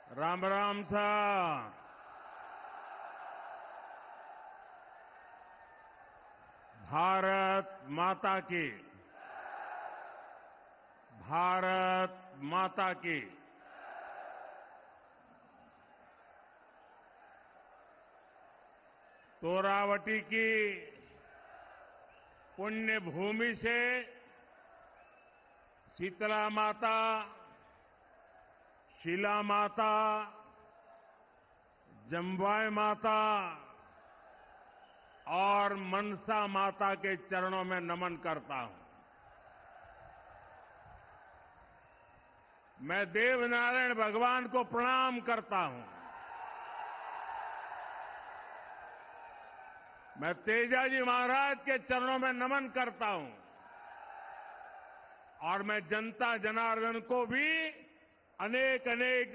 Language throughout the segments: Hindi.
राम राम सा। भारत माता की। भारत माता की। तोरावटी की पुण्य भूमि से शीतला माता, शिला माता, जम्बाई माता और मनसा माता के चरणों में नमन करता हूं। मैं देवनारायण भगवान को प्रणाम करता हूं। मैं तेजाजी महाराज के चरणों में नमन करता हूं और मैं जनता जनार्दन को भी अनेक अनेक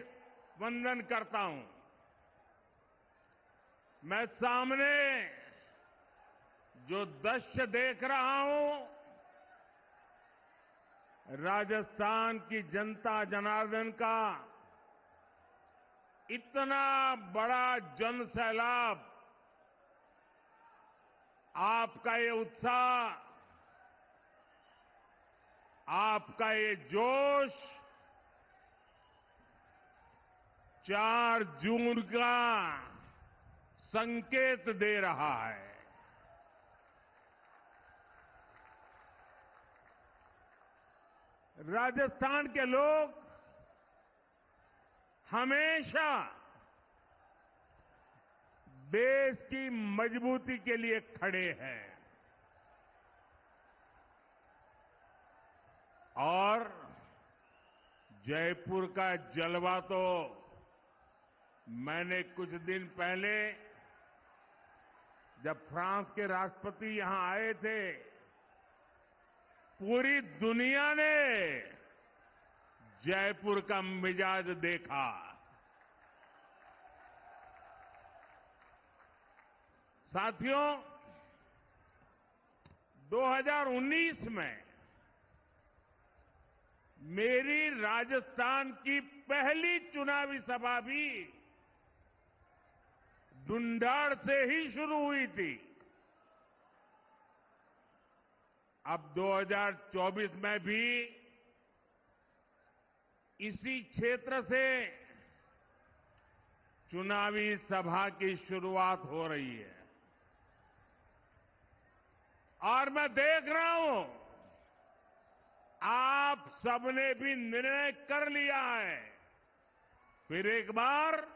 वंदन करता हूं। मैं सामने जो दृश्य देख रहा हूं, राजस्थान की जनता जनार्दन का इतना बड़ा जन सैलाब, आपका ये उत्साह, आपका ये जोश 4 जून का संकेत दे रहा है। राजस्थान के लोग हमेशा देश की मजबूती के लिए खड़े हैं और जयपुर का जलवा तो मैंने कुछ दिन पहले जब फ्रांस के राष्ट्रपति यहां आए थे, पूरी दुनिया ने जयपुर का मिजाज देखा। साथियों, 2019 में मेरी राजस्थान की पहली चुनावी सभा भी ढूंढाड़ से ही शुरू हुई थी। अब 2024 में भी इसी क्षेत्र से चुनावी सभा की शुरुआत हो रही है और मैं देख रहा हूं आप सबने भी निर्णय कर लिया है। फिर एक बार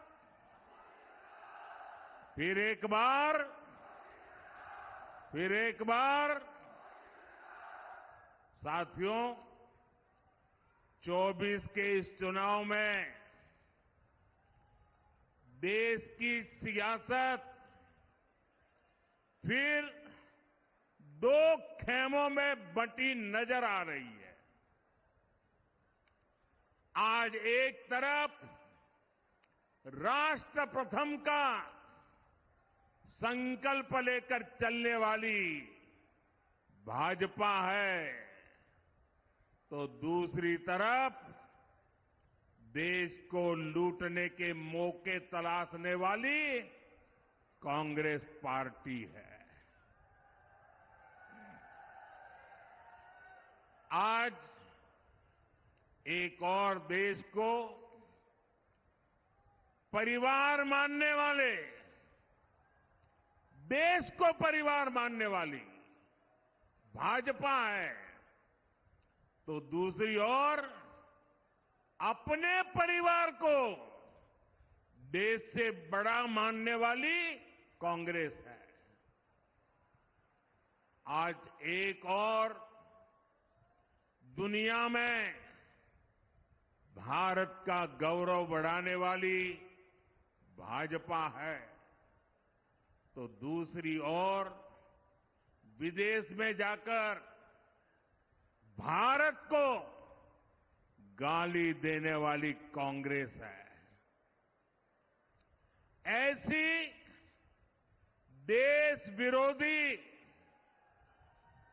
फिर एक बार फिर एक बार साथियों, 24 के इस चुनाव में देश की सियासत फिर 2 खेमों में बंटी नजर आ रही है। आज एक तरफ राष्ट्र प्रथम का संकल्प लेकर चलने वाली भाजपा है, तो दूसरी तरफ देश को लूटने के मौके तलाशने वाली कांग्रेस पार्टी है। आज एक और देश को परिवार मानने वाले, देश को परिवार मानने वाली भाजपा है, तो दूसरी ओर अपने परिवार को देश से बड़ा मानने वाली कांग्रेस है। आज एक और दुनिया में भारत का गौरव बढ़ाने वाली भाजपा है, तो दूसरी ओर विदेश में जाकर भारत को गाली देने वाली कांग्रेस है। ऐसी देश विरोधी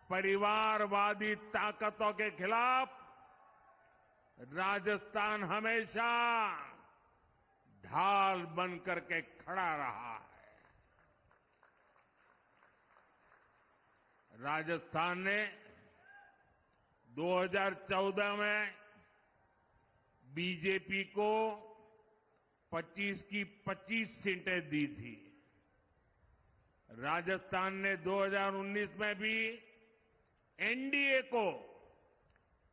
परिवारवादी ताकतों के खिलाफ राजस्थान हमेशा ढाल बन करके खड़ा रहा है। राजस्थान ने 2014 में बीजेपी को 25 की 25 सीटें दी थी। राजस्थान ने 2019 में भी एनडीए को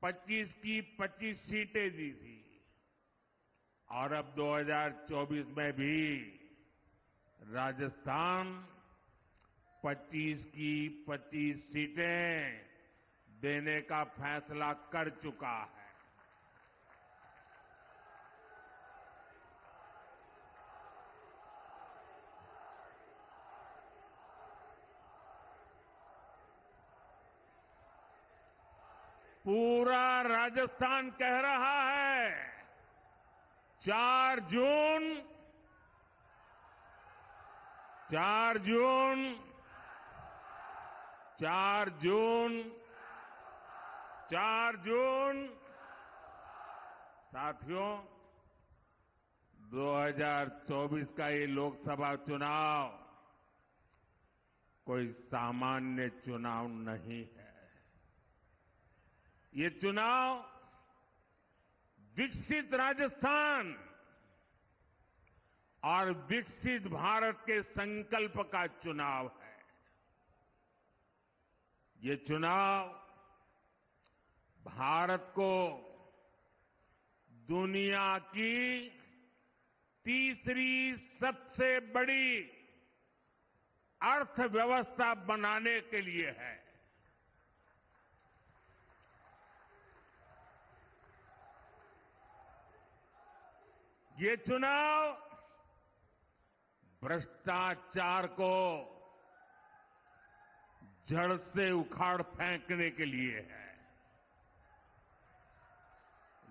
25 की 25 सीटें दी थी और अब 2024 में भी राजस्थान 25 की 25 सीटें देने का फैसला कर चुका है। पूरा राजस्थान कह रहा है 4 जून 4 जून 4 जून 4 जून साथियों 2024 का ये लोकसभा चुनाव कोई सामान्य चुनाव नहीं है। ये चुनाव विकसित राजस्थान और विकसित भारत के संकल्प का चुनाव है। ये चुनाव भारत को दुनिया की तीसरी सबसे बड़ी अर्थव्यवस्था बनाने के लिए है। ये चुनाव भ्रष्टाचार को जड़ से उखाड़ फेंकने के लिए है।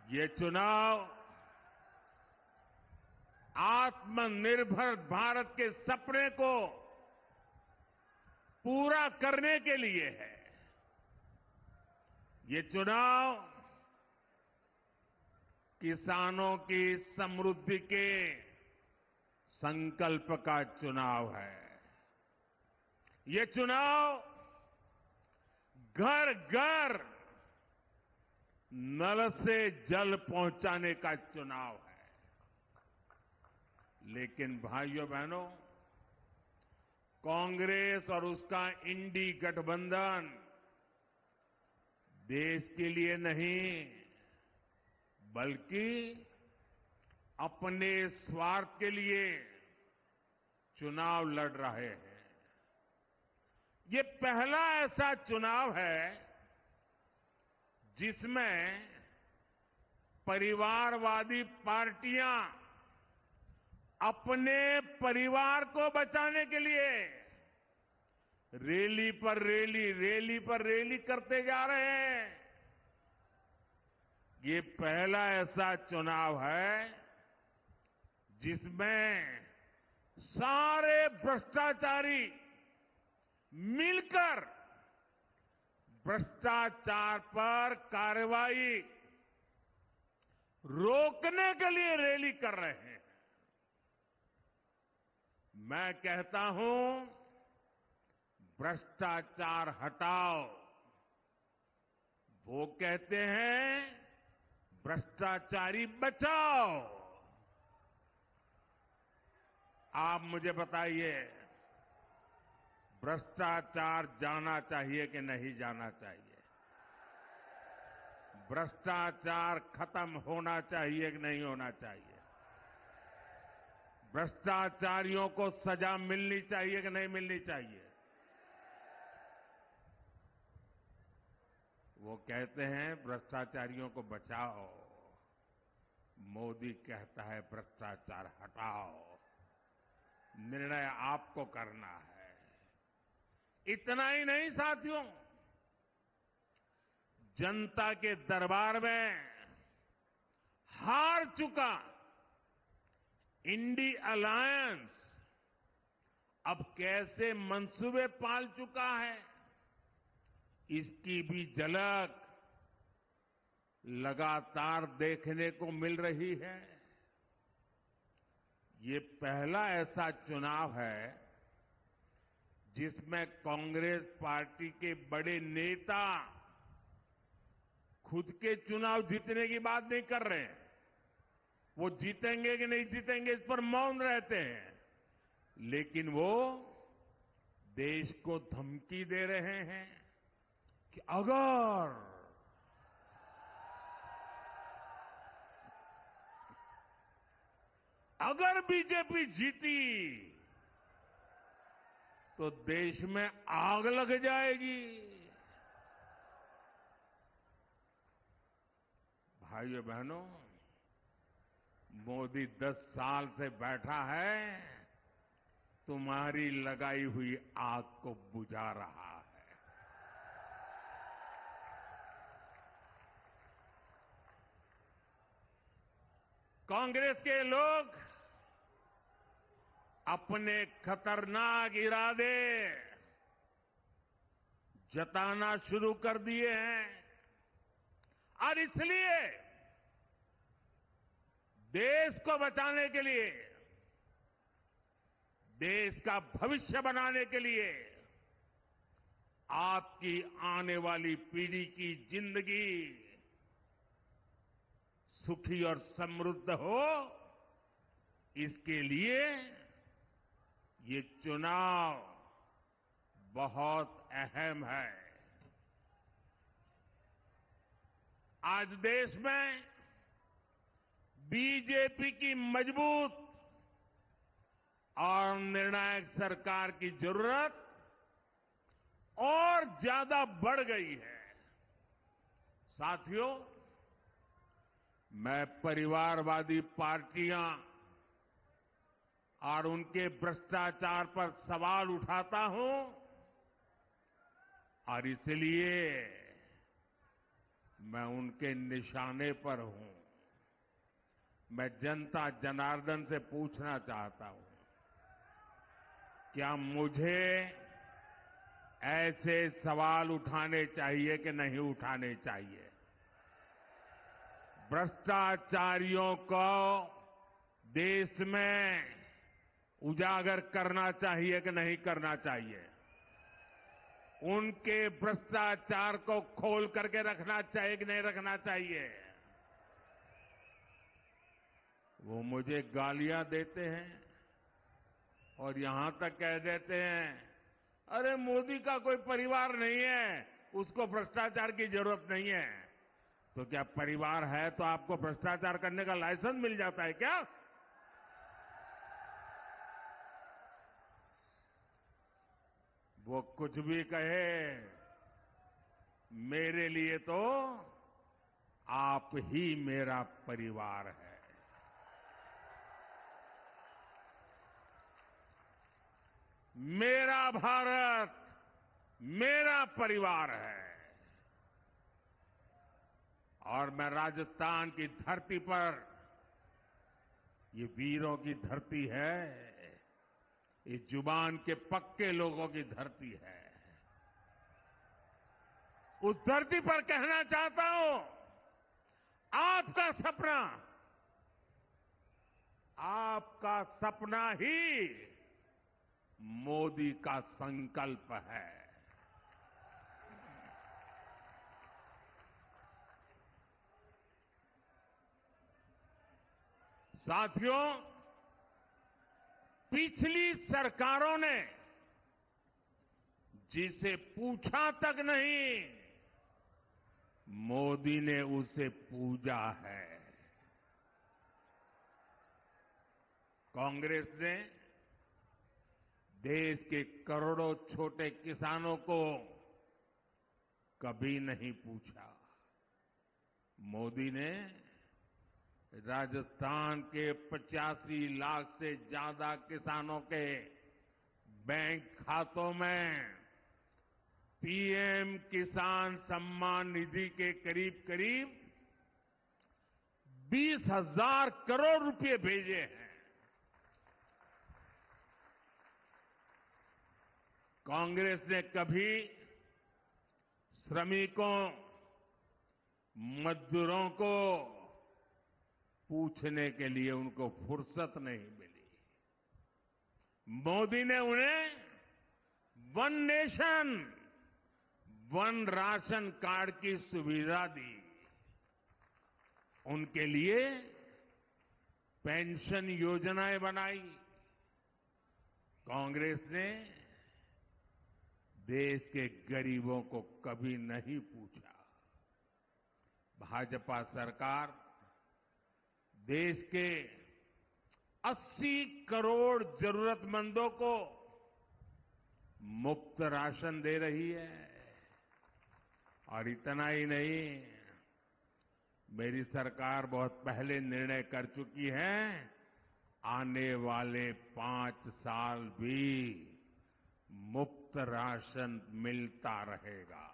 ये चुनाव आत्मनिर्भर भारत के सपने को पूरा करने के लिए है। ये चुनाव किसानों की समृद्धि के संकल्प का चुनाव है। ये चुनाव घर घर नल से जल पहुंचाने का चुनाव है। लेकिन भाइयों बहनों, कांग्रेस और उसका इंडी गठबंधन देश के लिए नहीं बल्कि अपने स्वार्थ के लिए चुनाव लड़ रहे हैं। ये पहला ऐसा चुनाव है जिसमें परिवारवादी पार्टियां अपने परिवार को बचाने के लिए रैली पर रैली करते जा रहे हैं। ये पहला ऐसा चुनाव है जिसमें सारे भ्रष्टाचारी मिलकर भ्रष्टाचार पर कार्रवाई रोकने के लिए रैली कर रहे हैं। मैं कहता हूं भ्रष्टाचार हटाओ। वो कहते हैं भ्रष्टाचारी बचाओ। आप मुझे बताइए, भ्रष्टाचार जाना चाहिए कि नहीं जाना चाहिए? भ्रष्टाचार खत्म होना चाहिए कि नहीं होना चाहिए? भ्रष्टाचारियों को सजा मिलनी चाहिए कि नहीं मिलनी चाहिए? वो कहते हैं भ्रष्टाचारियों को बचाओ, मोदी कहता है भ्रष्टाचार हटाओ। निर्णय आपको करना है। इतना ही नहीं साथियों, जनता के दरबार में हार चुका इंडी अलायंस अब कैसे मंसूबे पाल चुका है, इसकी भी झलक लगातार देखने को मिल रही है। ये पहला ऐसा चुनाव है जिसमें कांग्रेस पार्टी के बड़े नेता खुद के चुनाव जीतने की बात नहीं कर रहे हैं। वो जीतेंगे कि नहीं जीतेंगे इस पर मौन रहते हैं, लेकिन वो देश को धमकी दे रहे हैं कि अगर बीजेपी जीती तो देश में आग लग जाएगी। भाइयों बहनों, मोदी 10 साल से बैठा है, तुम्हारी लगाई हुई आग को बुझा रहा है। कांग्रेस के लोग अपने खतरनाक इरादे जताना शुरू कर दिए हैं और इसलिए देश को बचाने के लिए, देश का भविष्य बनाने के लिए, आपकी आने वाली पीढ़ी की जिंदगी सुखी और समृद्ध हो, इसके लिए ये चुनाव बहुत अहम है। आज देश में बीजेपी की मजबूत और निर्णायक सरकार की जरूरत और ज्यादा बढ़ गई है। साथियों, मैं परिवारवादी पार्टियां और उनके भ्रष्टाचार पर सवाल उठाता हूं और इसलिए मैं उनके निशाने पर हूं। मैं जनता जनार्दन से पूछना चाहता हूं, क्या मुझे ऐसे सवाल उठाने चाहिए कि नहीं उठाने चाहिए? भ्रष्टाचारियों को देश में उजागर करना चाहिए कि नहीं करना चाहिए? उनके भ्रष्टाचार को खोल करके रखना चाहिए कि नहीं रखना चाहिए? वो मुझे गालियां देते हैं और यहां तक कह देते हैं, अरे मोदी का कोई परिवार नहीं है, उसको भ्रष्टाचार की जरूरत नहीं है। तो क्या परिवार है तो आपको भ्रष्टाचार करने का लाइसेंस मिल जाता है क्या? वो कुछ भी कहे, मेरे लिए तो आप ही मेरा परिवार है। मेरा भारत मेरा परिवार है। और मैं राजस्थान की धरती पर, ये वीरों की धरती है, ये जुबान के पक्के लोगों की धरती है, उस धरती पर कहना चाहता हूं, आपका सपना ही मोदी का संकल्प है। साथियों, पिछली सरकारों ने जिसे पूछा तक नहीं, मोदी ने उसे पूजा है। कांग्रेस ने देश के करोड़ों छोटे किसानों को कभी नहीं पूछा। मोदी ने राजस्थान के 85 लाख से ज्यादा किसानों के बैंक खातों में पीएम किसान सम्मान निधि के करीब करीब 20,000 करोड़ रुपए भेजे हैं। कांग्रेस ने कभी श्रमिकों, मजदूरों को पूछने के लिए उनको फुर्सत नहीं मिली। मोदी ने उन्हें one nation one ration card की सुविधा दी। उनके लिए पेंशन योजनाएं बनाई। कांग्रेस ने देश के गरीबों को कभी नहीं पूछा। भाजपा सरकार देश के 80 करोड़ जरूरतमंदों को मुफ्त राशन दे रही है। और इतना ही नहीं, मेरी सरकार बहुत पहले निर्णय कर चुकी है, आने वाले 5 साल भी मुफ्त राशन मिलता रहेगा।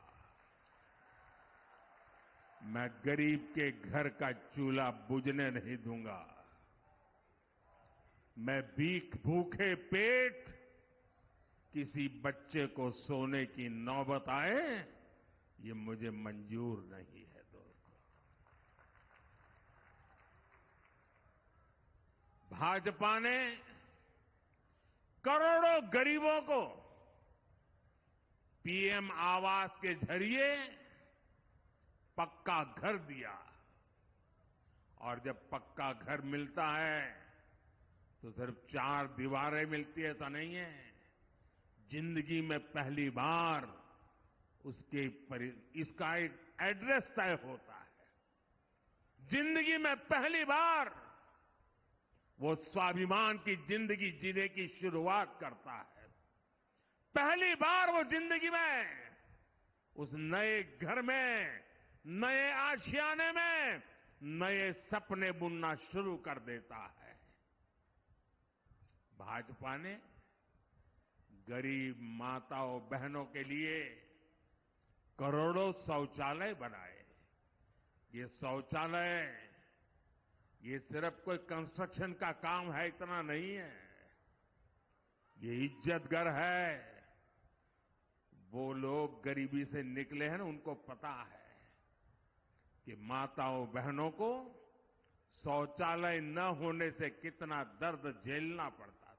मैं गरीब के घर का चूल्हा बुझने नहीं दूंगा। मैं भूखे पेट किसी बच्चे को सोने की नौबत आए, ये मुझे मंजूर नहीं है दोस्तों। भाजपा ने करोड़ों गरीबों को पीएम आवास के जरिए पक्का घर दिया। और जब पक्का घर मिलता है तो सिर्फ 4 दीवारें मिलती है, ऐसा नहीं है। जिंदगी में पहली बार इसका एक एड्रेस तय होता है। जिंदगी में पहली बार वो स्वाभिमान की जिंदगी जीने की शुरुआत करता है। पहली बार वो जिंदगी में उस नए घर में, नए आशियाने में नए सपने बुनना शुरू कर देता है। भाजपा ने गरीब माताओं बहनों के लिए करोड़ों शौचालय बनाए। ये शौचालय ये सिर्फ कोई कंस्ट्रक्शन का काम है, इतना नहीं है। ये इज्जत घर है। वो लोग गरीबी से निकले हैं ना, उनको पता है कि माताओं बहनों को शौचालय न होने से कितना दर्द झेलना पड़ता था।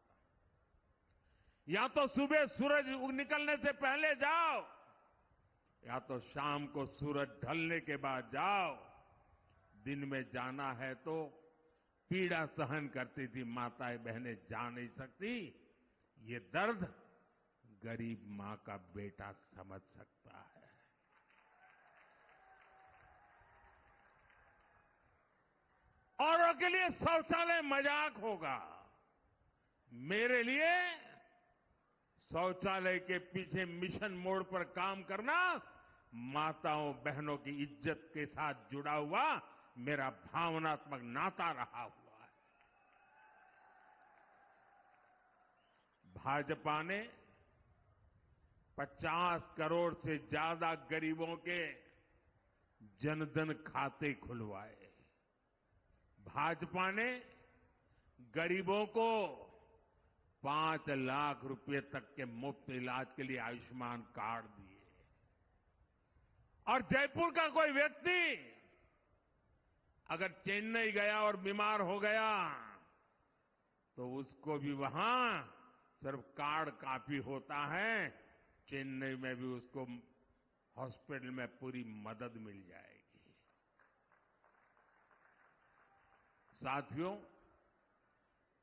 या तो सुबह सूरज निकलने से पहले जाओ, या तो शाम को सूरज ढलने के बाद जाओ। दिन में जाना है तो पीड़ा सहन करती थी माताएं बहनें, जा नहीं सकती। ये दर्द गरीब मां का बेटा समझ सकता है। औरों के लिए शौचालय मजाक होगा, मेरे लिए शौचालय के पीछे मिशन मोड पर काम करना माताओं बहनों की इज्जत के साथ जुड़ा हुआ मेरा भावनात्मक नाता रहा हुआ है। भाजपा ने 50 करोड़ से ज्यादा गरीबों के जनधन खाते खुलवाए। भाजपा ने गरीबों को 5 लाख रुपए तक के मुफ्त इलाज के लिए आयुष्मान कार्ड दिए। और जयपुर का कोई व्यक्ति अगर चेन्नई गया और बीमार हो गया तो उसको भी वहां सिर्फ कार्ड काफी होता है। चेन्नई में भी उसको हॉस्पिटल में पूरी मदद मिल जाएगी। साथियों,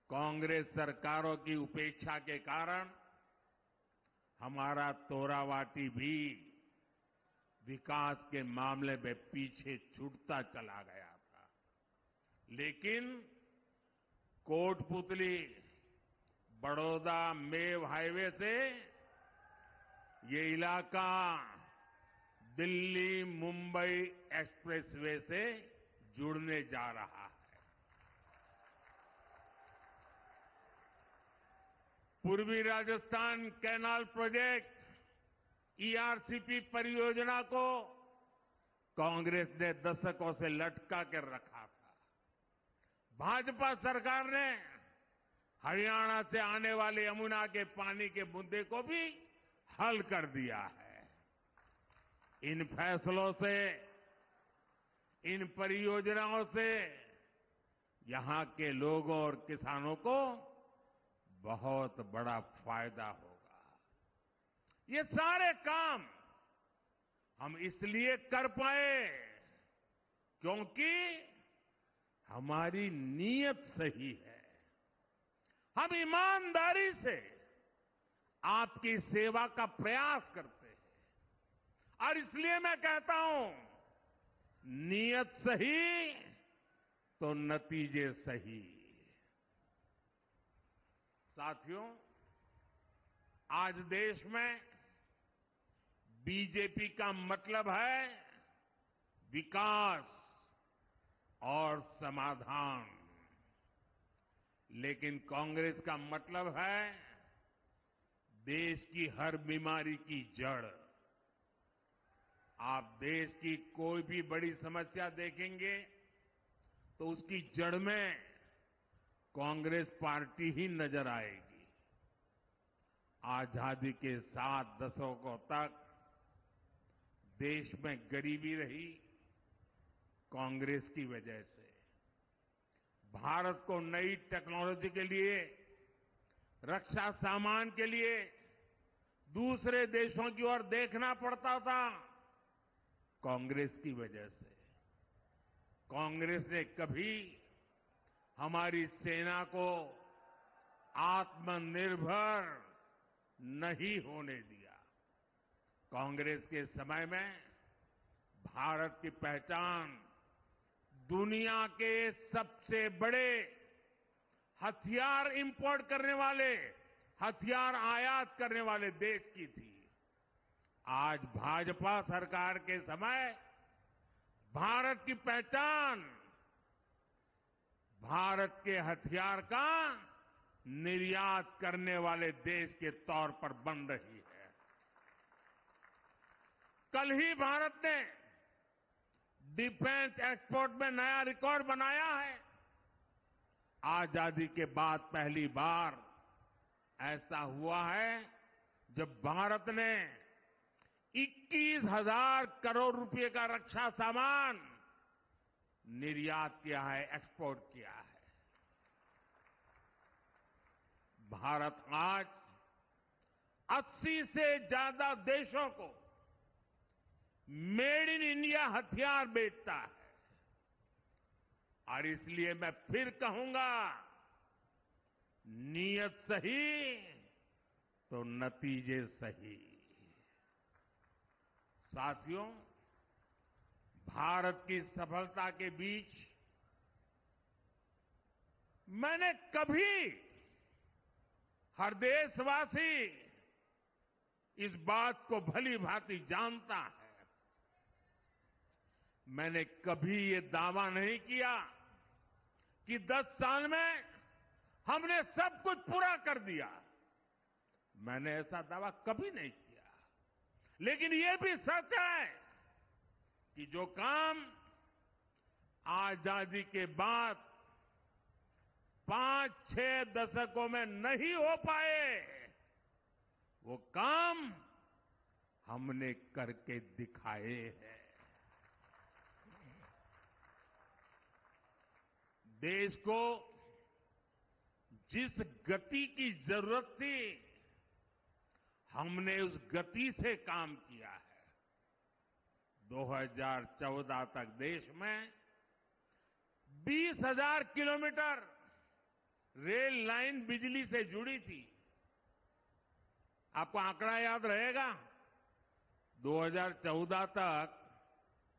कांग्रेस सरकारों की उपेक्षा के कारण हमारा तोरावाटी भी विकास के मामले में पीछे छूटता चला गया था। लेकिन कोटपुतली बड़ौदा मेव हाईवे से ये इलाका दिल्ली मुंबई एक्सप्रेसवे से जुड़ने जा रहा है। पूर्वी राजस्थान कैनाल प्रोजेक्ट ईआरसीपी परियोजना को कांग्रेस ने दशकों से लटका कर रखा था। भाजपा सरकार ने हरियाणा से आने वाले यमुना के पानी के मुद्दे को भी हल कर दिया है। इन फैसलों से, इन परियोजनाओं से यहां के लोगों और किसानों को बहुत बड़ा फायदा होगा। ये सारे काम हम इसलिए कर पाए क्योंकि हमारी नीयत सही है। हम ईमानदारी से आपकी सेवा का प्रयास करते हैं और इसलिए मैं कहता हूं, नीयत सही तो नतीजे सही। साथियों, आज देश में बीजेपी का मतलब है विकास और समाधान, लेकिन कांग्रेस का मतलब है देश की हर बीमारी की जड़। आप देश की कोई भी बड़ी समस्या देखेंगे तो उसकी जड़ में कांग्रेस पार्टी ही नजर आएगी। आजादी के 7 दशकों तक देश में गरीबी रही कांग्रेस की वजह से। भारत को नई टेक्नोलॉजी के लिए, रक्षा सामान के लिए दूसरे देशों की ओर देखना पड़ता था कांग्रेस की वजह से। कांग्रेस ने कभी हमारी सेना को आत्मनिर्भर नहीं होने दिया। कांग्रेस के समय में भारत की पहचान दुनिया के सबसे बड़े हथियार इंपोर्ट करने वाले, हथियार आयात करने वाले देश की थी। आज भाजपा सरकार के समय भारत की पहचान भारत के हथियार का निर्यात करने वाले देश के तौर पर बन रही है। कल ही भारत ने डिफेंस एक्सपोर्ट में नया रिकॉर्ड बनाया है। आजादी के बाद पहली बार ऐसा हुआ है जब भारत ने 21,000 करोड़ रुपए का रक्षा सामान निर्यात किया है, एक्सपोर्ट किया है। भारत आज 80 से ज्यादा देशों को मेड इन इंडिया हथियार बेचता है। और इसलिए मैं फिर कहूंगा, नीयत सही तो नतीजे सही। साथियों, भारत की सफलता के बीच मैंने कभी, हर देशवासी इस बात को भली भांति जानता है, मैंने कभी ये दावा नहीं किया कि 10 साल में हमने सब कुछ पूरा कर दिया। मैंने ऐसा दावा कभी नहीं किया। लेकिन ये भी सच है कि जो काम आजादी के बाद 5-6 दशकों में नहीं हो पाए, वो काम हमने करके दिखाए हैं। देश को जिस गति की जरूरत थी, हमने उस गति से काम किया है। 2014 तक देश में 20,000 किलोमीटर रेल लाइन बिजली से जुड़ी थी। आपको आंकड़ा याद रहेगा, 2014 तक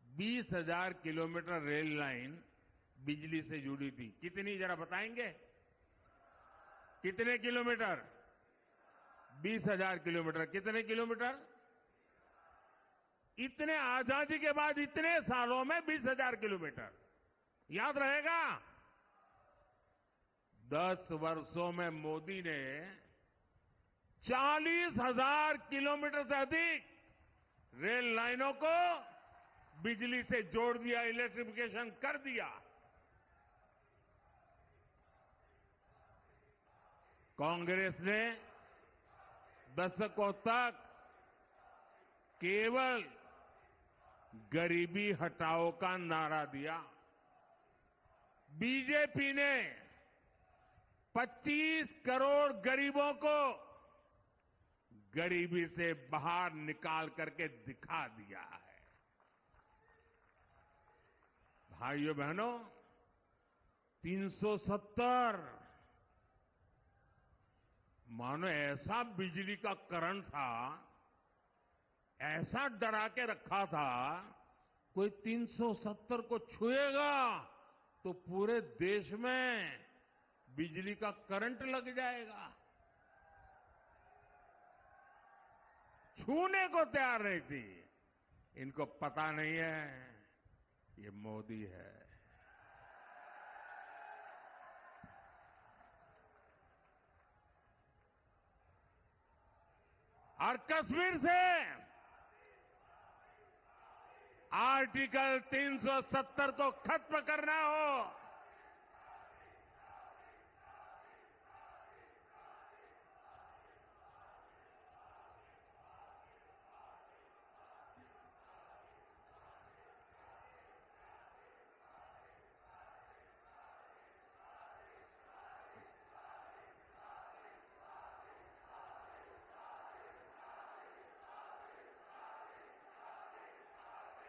20,000 किलोमीटर रेल लाइन बिजली से जुड़ी थी। कितनी, जरा बताएंगे? कितने किलोमीटर? 20,000 किलोमीटर। कितने किलोमीटर? इतने आजादी के बाद इतने सालों में 20,000 किलोमीटर। याद रहेगा? 10 वर्षों में मोदी ने 40,000 किलोमीटर से अधिक रेल लाइनों को बिजली से जोड़ दिया, इलेक्ट्रिफिकेशन कर दिया। कांग्रेस ने दशकों तक केवल गरीबी हटाओ का नारा दिया। बीजेपी ने 25 करोड़ गरीबों को गरीबी से बाहर निकाल करके दिखा दिया है। भाइयों बहनों, 370 मानो ऐसा बिजली का करंट था, ऐसा डरा के रखा था, कोई 370 को छुएगा तो पूरे देश में बिजली का करंट लग जाएगा। छूने को तैयार नहीं थी। इनको पता नहीं है ये मोदी है। और कश्मीर से आर्टिकल 370 को खत्म करना हो,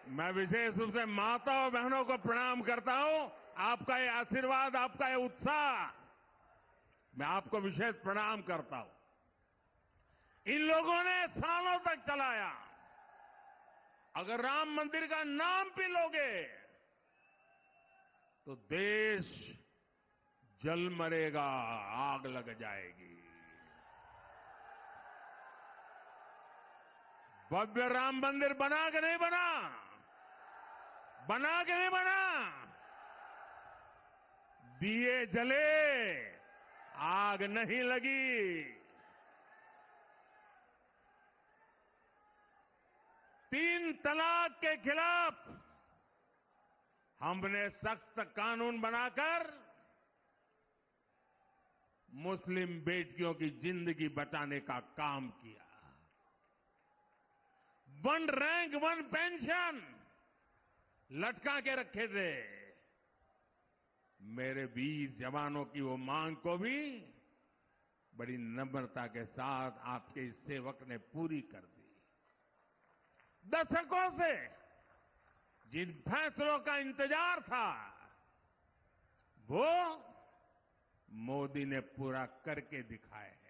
मैं विशेष रूप से माता और बहनों को प्रणाम करता हूं। आपका ये आशीर्वाद, आपका ये उत्साह, मैं आपको विशेष प्रणाम करता हूं। इन लोगों ने सालों तक चलाया। अगर राम मंदिर का नाम भी लोगे तो देश जल मरेगा, आग लग जाएगी। भव्य राम मंदिर बना कि नहीं बना? बना कि नहीं बना? दिए जले, आग नहीं लगी। 3 तलाक के खिलाफ हमने सख्त कानून बनाकर मुस्लिम बेटियों की जिंदगी बचाने का काम किया। 1 रैंक 1 पेंशन लटका के रखे थे। मेरे वीर जवानों की वो मांग को भी बड़ी नम्रता के साथ आपके इस सेवक ने पूरी कर दी। दशकों से जिन फैसलों का इंतजार था, वो मोदी ने पूरा करके दिखाए हैं।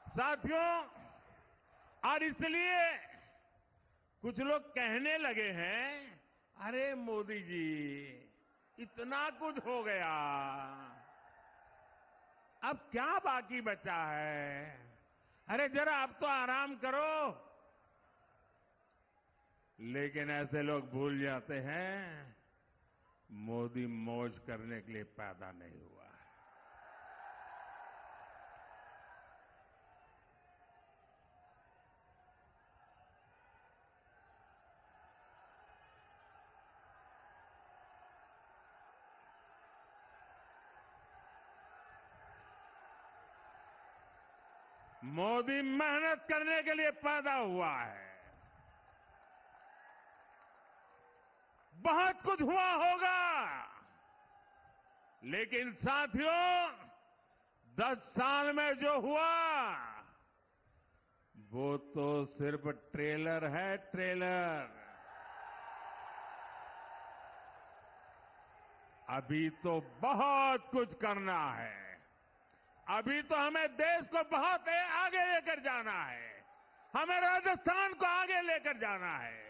साथियों, और इसलिए कुछ लोग कहने लगे हैं, अरे मोदी जी इतना कुछ हो गया, अब क्या बाकी बचा है? अरे जरा अब तो आराम करो। लेकिन ऐसे लोग भूल जाते हैं, मोदी मौज करने के लिए पैदा नहीं हुआ है। मोदी मेहनत करने के लिए पैदा हुआ है। बहुत कुछ हुआ होगा, लेकिन साथियों 10 साल में जो हुआ वो तो सिर्फ ट्रेलर है, ट्रेलर। अभी तो बहुत कुछ करना है। अभी तो हमें देश को बहुत आगे लेकर जाना है। हमें राजस्थान को आगे लेकर जाना है।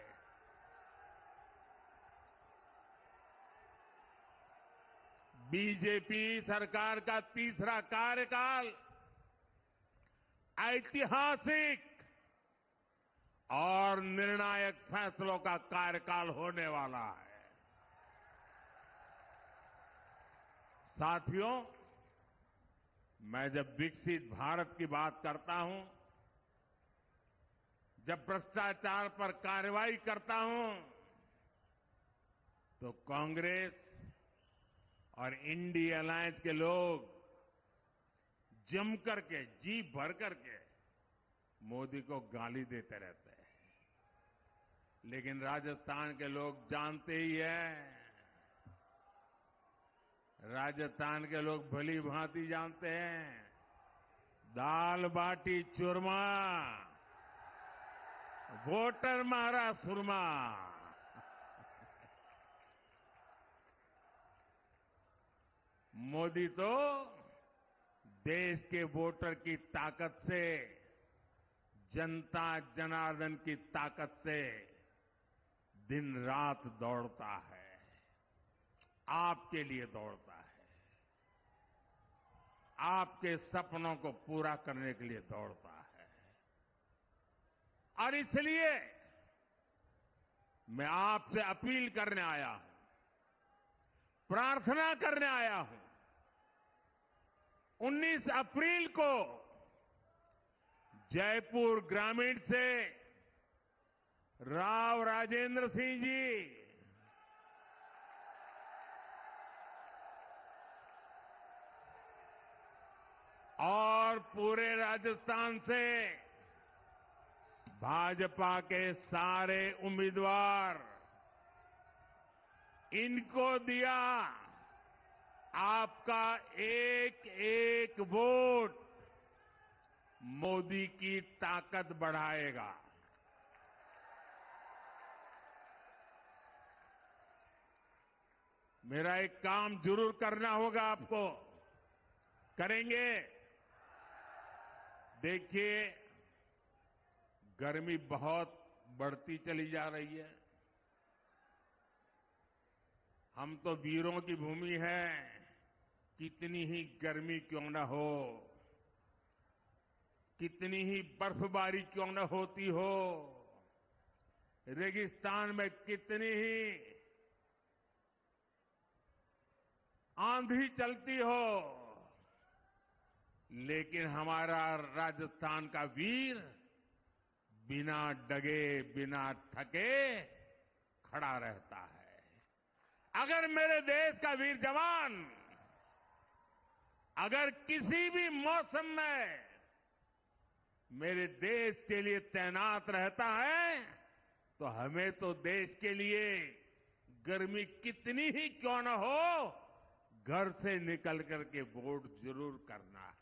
बीजेपी सरकार का तीसरा कार्यकाल ऐतिहासिक और निर्णायक फैसलों का कार्यकाल होने वाला है। साथियों, मैं जब विकसित भारत की बात करता हूं, जब भ्रष्टाचार पर कार्रवाई करता हूं, तो कांग्रेस और इंडिया अलायंस के लोग जम करके, जी भर करके मोदी को गाली देते रहते हैं, लेकिन राजस्थान के लोग जानते ही हैं, राजस्थान के लोग भली भांति जानते हैं, दाल बाटी चूरमा, वोटर मारा सुरमा। मोदी तो देश के वोटर की ताकत से, जनता जनार्दन की ताकत से दिन रात दौड़ता है, आपके लिए दौड़ता है, आपके सपनों को पूरा करने के लिए दौड़ता है। और इसलिए मैं आपसे अपील करने आया हूं, प्रार्थना करने आया हूं। 19 अप्रैल को जयपुर ग्रामीण से राव राजेंद्र सिंह जी और पूरे राजस्थान से भाजपा के सारे उम्मीदवार, इनको दिया आपका एक एक वोट मोदी की ताकत बढ़ाएगा। मेरा एक काम जरूर करना होगा आपको, करेंगे? देखिए, गर्मी बहुत बढ़ती चली जा रही है। हम तो वीरों की भूमि है, कितनी ही गर्मी क्यों न हो, कितनी ही बर्फबारी क्यों न होती हो, रेगिस्तान में कितनी ही आंधी चलती हो, लेकिन हमारा राजस्थान का वीर बिना डगे, बिना थके खड़ा रहता है। अगर मेरे देश का वीर जवान अगर किसी भी मौसम में मेरे देश के लिए तैनात रहता है, तो हमें तो देश के लिए गर्मी कितनी ही क्यों न हो, घर से निकल करके वोट जरूर करना है।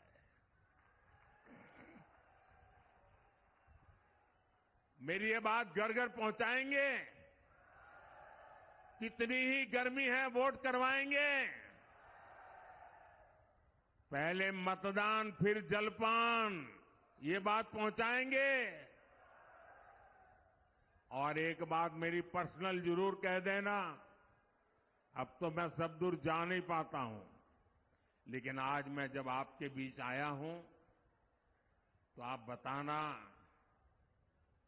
मेरी ये बात घर घर पहुंचाएंगे? कितनी ही गर्मी है, वोट करवाएंगे? पहले मतदान फिर जलपान, ये बात पहुंचाएंगे? और एक बात मेरी पर्सनल जरूर कह देना, अब तो मैं सब दूर जा नहीं पाता हूं, लेकिन आज मैं जब आपके बीच आया हूं तो आप बताना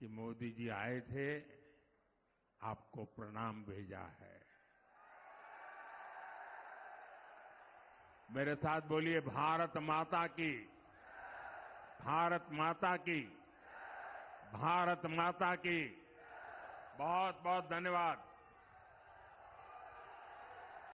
कि मोदी जी आए थे, आपको प्रणाम भेजा है। मेरे साथ बोलिए, भारत माता की, भारत माता की, भारत माता की। बहुत बहुत धन्यवाद।